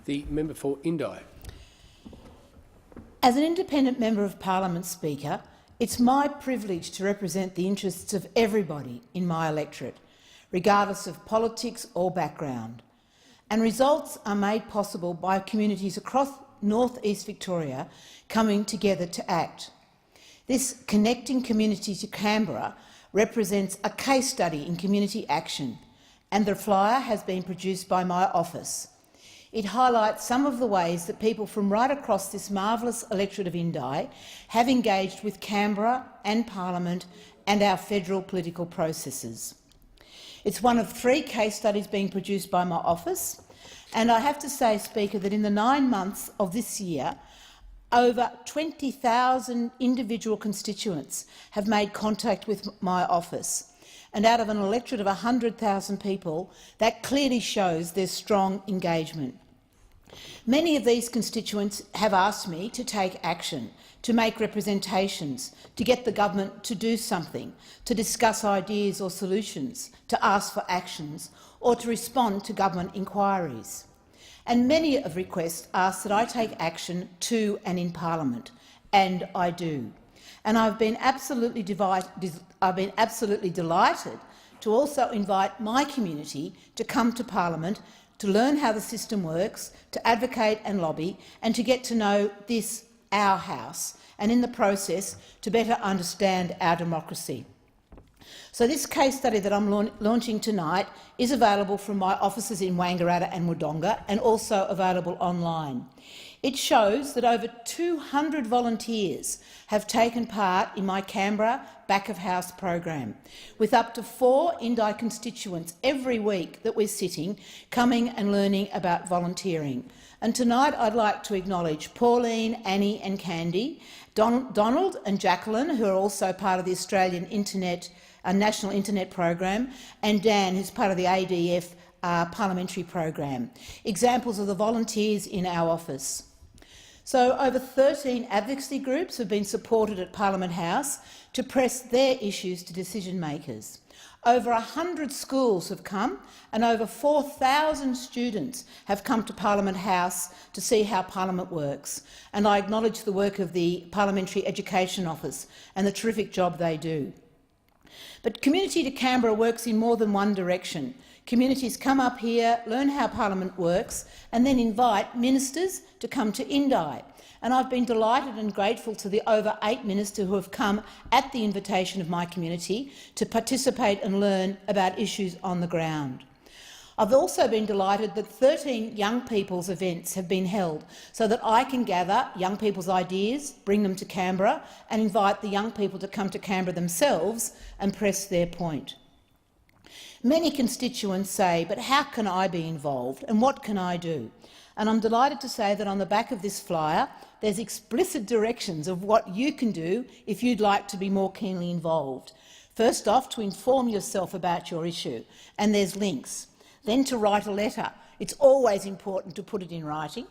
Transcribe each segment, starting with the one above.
The member for Indi. As an independent member of Parliament, Speaker, it's my privilege to represent the interests of everybody in my electorate, regardless of politics or background. And results are made possible by communities across North East Victoria coming together to act. This Connecting Community to Canberra represents a case study in community action, and the flyer has been produced by my office. It highlights some of the ways that people from right across this marvellous electorate of Indi have engaged with Canberra and Parliament and our federal political processes. It's one of 3 case studies being produced by my office, and I have to say, Speaker, that in the 9 months of this year, over 20,000 individual constituents have made contact with my office. And out of an electorate of 100,000 people, that clearly shows their strong engagement. Many of these constituents have asked me to take action, to make representations, to get the government to do something, to discuss ideas or solutions, to ask for actions, or to respond to government inquiries. And many of requests ask that I take action to and in Parliament, and I do. And I've been absolutely delighted to also invite my community to come to Parliament to learn how the system works, to advocate and lobby, and to get to know this, our House, and in the process to better understand our democracy. So this case study that I'm launching tonight is available from my offices in Wangaratta and Wodonga, and also available online. It shows that over 200 volunteers have taken part in my Canberra back-of-house program, with up to 4 Indi constituents every week that we're sitting, coming and learning about volunteering. And tonight I'd like to acknowledge Pauline, Annie and Candy, Donald and Jacqueline, who are also part of the Australian National Internet Program, and Dan, who's part of the ADF parliamentary program, examples of the volunteers in our office. So over 13 advocacy groups have been supported at Parliament House to press their issues to decision-makers. Over 100 schools have come, and over 4,000 students have come to Parliament House to see how Parliament works. And I acknowledge the work of the Parliamentary Education Office and the terrific job they do. But Community to Canberra works in more than one direction. Communities come up here, learn how Parliament works, and then invite ministers to come to Indi. And I've been delighted and grateful to the over 8 ministers who have come at the invitation of my community to participate and learn about issues on the ground. I've also been delighted that 13 young people's events have been held so that I can gather young people's ideas, bring them to Canberra, and invite the young people to come to Canberra themselves and press their point. Many constituents say, but how can I be involved and what can I do? And I'm delighted to say that on the back of this flyer there's explicit directions of what you can do if you'd like to be more keenly involved. First off, to inform yourself about your issue, and there's links. Then to write a letter. It's always important to put it in writing.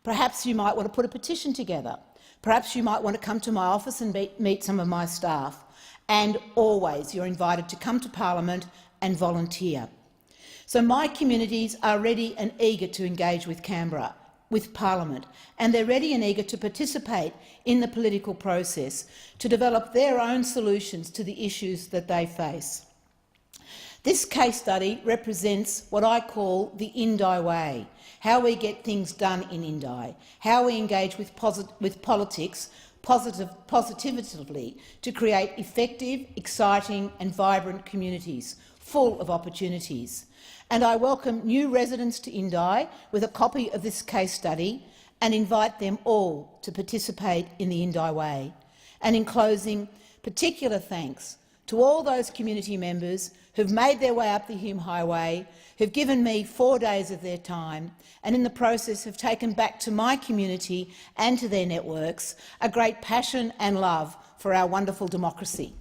Perhaps you might want to put a petition together. Perhaps you might want to come to my office and meet some of my staff. And always you're invited to come to Parliament and volunteer. So my communities are ready and eager to engage with Canberra, with Parliament, and they're ready and eager to participate in the political process to develop their own solutions to the issues that they face. This case study represents what I call the Indi way, how we get things done in Indi, how we engage with politics positively to create effective, exciting and vibrant communities full of opportunities. And I welcome new residents to Indi with a copy of this case study and invite them all to participate in the Indi way. And in closing, particular thanks to all those community members who've made their way up the Hume Highway, who've given me 4 days of their time, and in the process have taken back to my community and to their networks a great passion and love for our wonderful democracy.